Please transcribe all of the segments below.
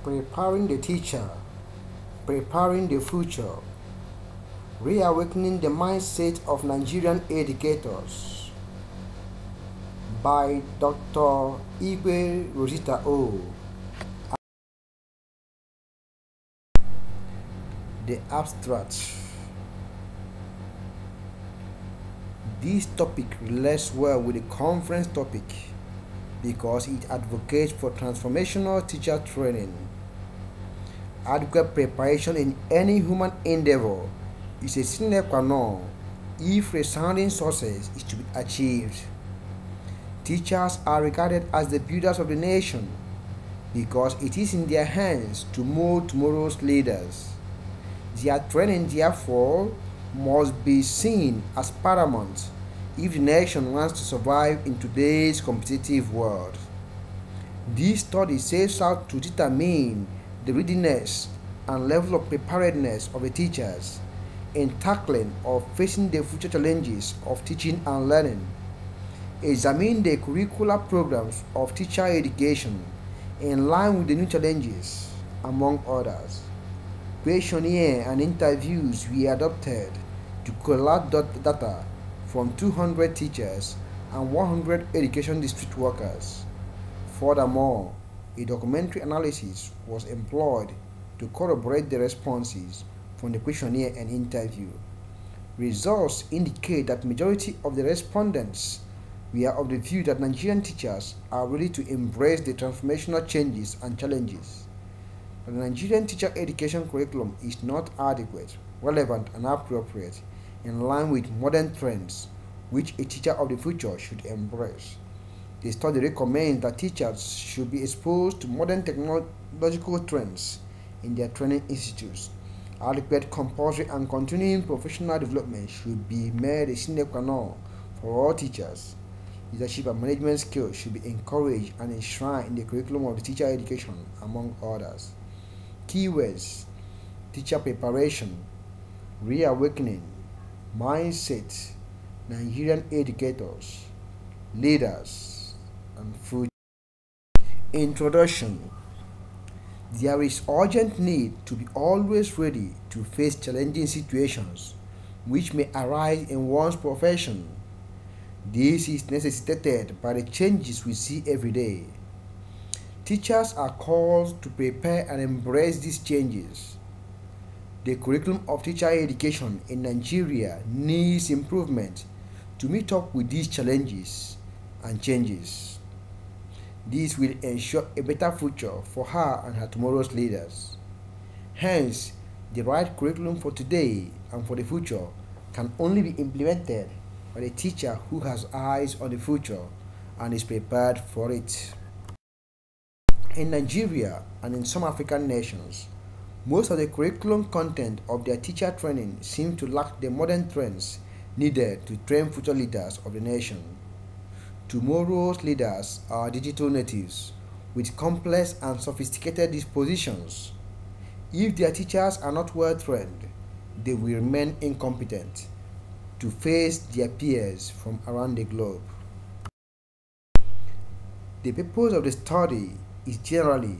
Preparing the teacher, preparing the future, reawakening the mindset of Nigerian educators by Dr. Igwe Rosita O. The abstract. This topic relates well with the conference topic because it advocates for transformational teacher training. Adequate preparation in any human endeavor is a sine qua non if resounding success is to be achieved. Teachers are regarded as the builders of the nation because it is in their hands to mold tomorrow's leaders. Their training, therefore, must be seen as paramount if the nation wants to survive in today's competitive world. This study sets out to determine the readiness and level of preparedness of the teachers in tackling or facing the future challenges of teaching and learning. Examine the curricular programs of teacher education in line with the new challenges, among others. Questionnaire and interviews were adopted to collect data from 200 teachers and 100 education district workers. Furthermore, a documentary analysis was employed to corroborate the responses from the questionnaire and interview. Results indicate that majority of the respondents were of the view that Nigerian teachers are ready to embrace the transformational changes and challenges. The Nigerian teacher education curriculum is not adequate, relevant, and appropriate in line with modern trends which a teacher of the future should embrace. The study recommends that teachers should be exposed to modern technological trends in their training institutes. Adequate, compulsory, and continuing professional development should be made a sine qua non for all teachers. Leadership and management skills should be encouraged and enshrined in the curriculum of the teacher education, among others. Keywords: teacher preparation, reawakening, mindset, Nigerian educators, leaders, and future. Introduction. There is urgent need to be always ready to face challenging situations which may arise in one's profession. This is necessitated by the changes we see every day. Teachers are called to prepare and embrace these changes. The curriculum of teacher education in Nigeria needs improvement to meet up with these challenges and changes. This will ensure a better future for her and her tomorrow's leaders. Hence, the right curriculum for today and for the future can only be implemented by a teacher who has eyes on the future and is prepared for it. In Nigeria and in some African nations, most of the curriculum content of their teacher training seem to lack the modern trends needed to train future leaders of the nation. Tomorrow's leaders are digital natives with complex and sophisticated dispositions. If their teachers are not well trained, they will remain incompetent to face their peers from around the globe. The purpose of the study is generally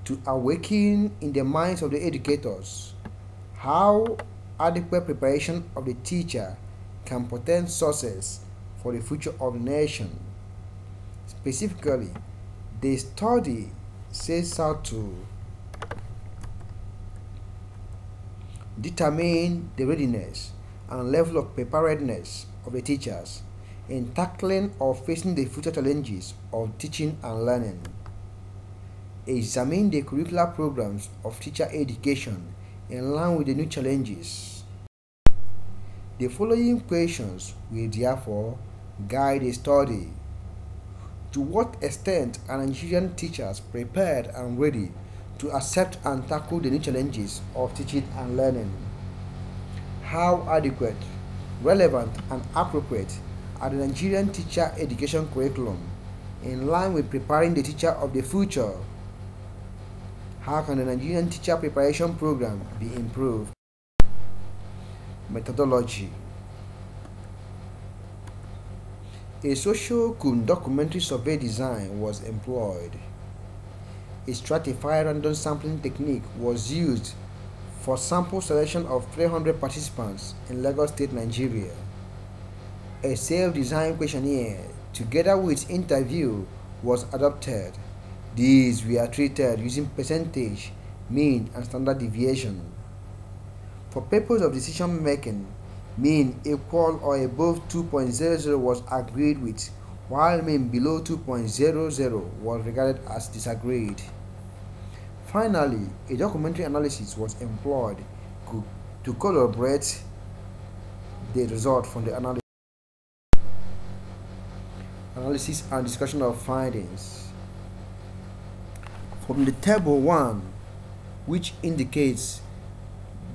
to awaken in the minds of the educators how adequate preparation of the teacher can portend success for the future of the nation. Specifically, the study sets out to determine the readiness and level of preparedness of the teachers in tackling or facing the future challenges of teaching and learning. Examine the curricular programs of teacher education in line with the new challenges. The following questions will therefore guide the study. To what extent are Nigerian teachers prepared and ready to accept and tackle the new challenges of teaching and learning? How adequate, relevant, and appropriate are the Nigerian teacher education curriculum in line with preparing the teacher of the future? How can the Nigerian teacher preparation program be improved? Methodology. A social documentary survey design was employed. a stratified random sampling technique was used for sample selection of 300 participants in Lagos State, Nigeria. A self-designed questionnaire, together with interview, was adopted. These were treated using percentage, mean, and standard deviation. For purpose of decision making, mean equal or above 2.00 was agreed with, while mean below 2.00 was regarded as disagreed. Finally, a documentary analysis was employed to corroborate the result from the analysis and discussion of findings. From the table 1, which indicates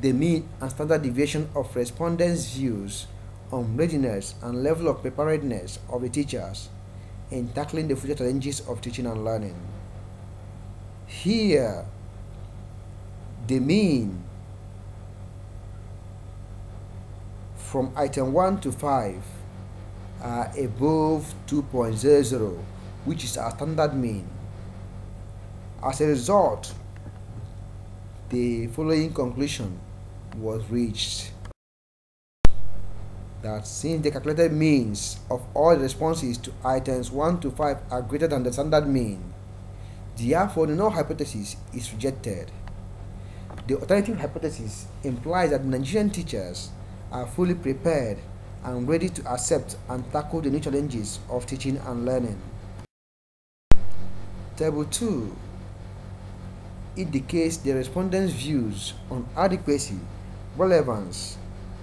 the mean and standard deviation of respondents' views on readiness and level of preparedness of the teachers in tackling the future challenges of teaching and learning. Here, the mean from item 1 to 5 are above 2.00, which is our standard mean. As a result, the following conclusion was reached: that since the calculated means of all responses to items 1 to 5 are greater than the standard mean, therefore the null hypothesis is rejected. The alternative hypothesis implies that Nigerian teachers are fully prepared and ready to accept and tackle the new challenges of teaching and learning. Table 2 indicates the respondents' views on adequacy, relevance,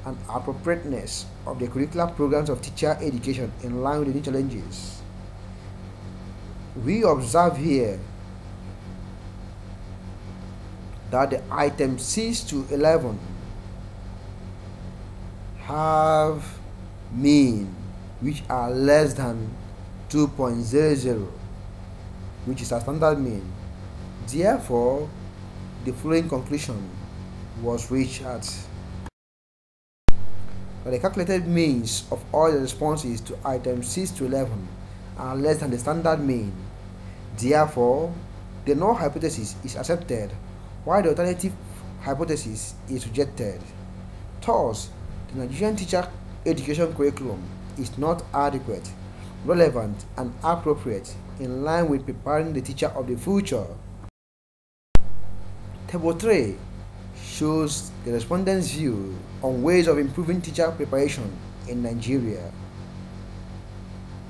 and appropriateness of the curricular programs of teacher education in line with the new challenges. We observe here that the items 6 to 11 have mean which are less than 2.00, which is a standard mean. Therefore, the following conclusion was reached at: that the calculated means of all the responses to items 6 to 11 are less than the standard mean. Therefore, the null hypothesis is accepted, while the alternative hypothesis is rejected. Thus, the Nigerian teacher education curriculum is not adequate, relevant, and appropriate in line with preparing the teacher of the future. Table 3 shows the respondents' view on ways of improving teacher preparation in Nigeria.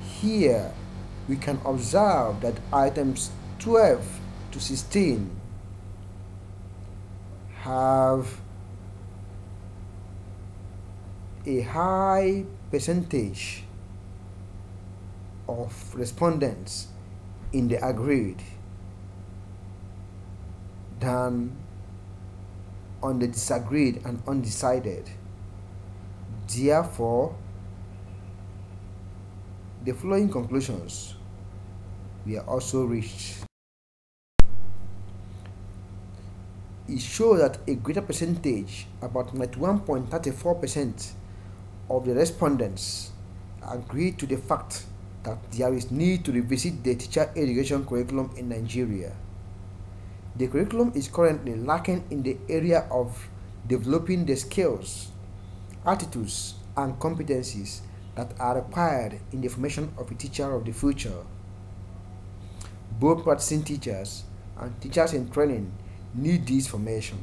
Here, we can observe that items 12 to 16 have a high percentage of respondents in the agreed than on the disagreed and undecided. Therefore, the following conclusions were also reached. It shows that a greater percentage, about 91.34% of the respondents, agreed to the fact that there is need to revisit the teacher education curriculum in Nigeria. The curriculum is currently lacking in the area of developing the skills, attitudes, and competencies that are required in the formation of a teacher of the future. Both practicing teachers and teachers in training need this formation.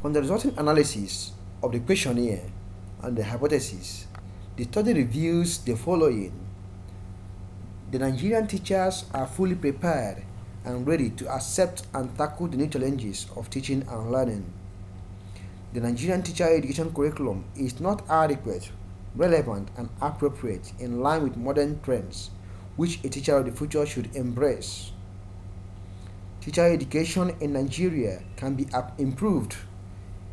From the resulting analysis of the questionnaire and the hypothesis, the study reveals the following: the Nigerian teachers are fully prepared and ready to accept and tackle the new challenges of teaching and learning. The Nigerian teacher education curriculum is not adequate, relevant, and appropriate in line with modern trends, which a teacher of the future should embrace. Teacher education in Nigeria can be improved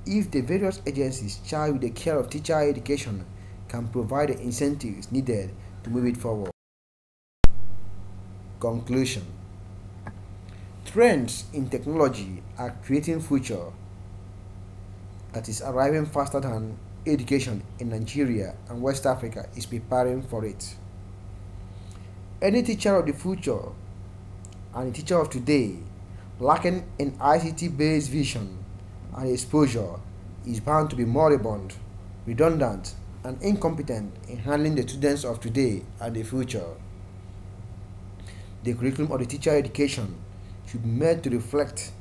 if the various agencies charged with the care of teacher education can provide the incentives needed to move it forward. Conclusion: trends in technology are creating future that is arriving faster than education in Nigeria and West Africa is preparing for it. Any teacher of the future and the teacher of today, lacking in ICT-based vision and exposure, is bound to be moribund, redundant, and incompetent in handling the students of today and the future. The curriculum of the teacher education should be made to reflect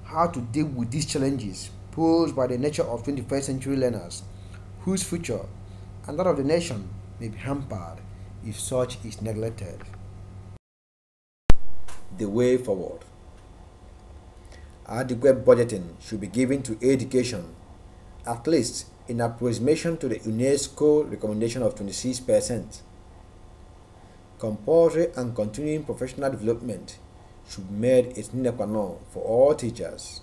how to deal with these challenges posed by the nature of 21st century learners, whose future and that of the nation may be hampered if such is neglected. The way forward. Adequate budgeting should be given to education, at least in approximation to the UNESCO recommendation of 26%. Compulsory and continuing professional development should be made a sine qua non for all teachers.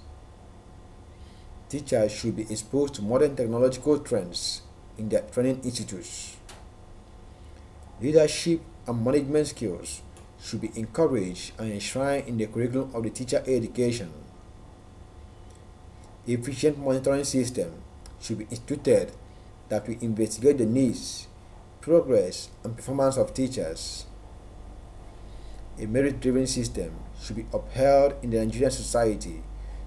Teachers should be exposed to modern technological trends in their training institutes. Leadership and management skills should be encouraged and enshrined in the curriculum of the teacher education. Efficient monitoring system should be instituted that will investigate the needs, progress, and performance of teachers. A merit-driven system should be upheld in the Nigerian society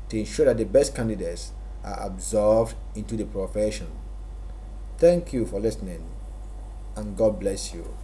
to ensure that the best candidates are absorbed into the profession. Thank you for listening, and God bless you.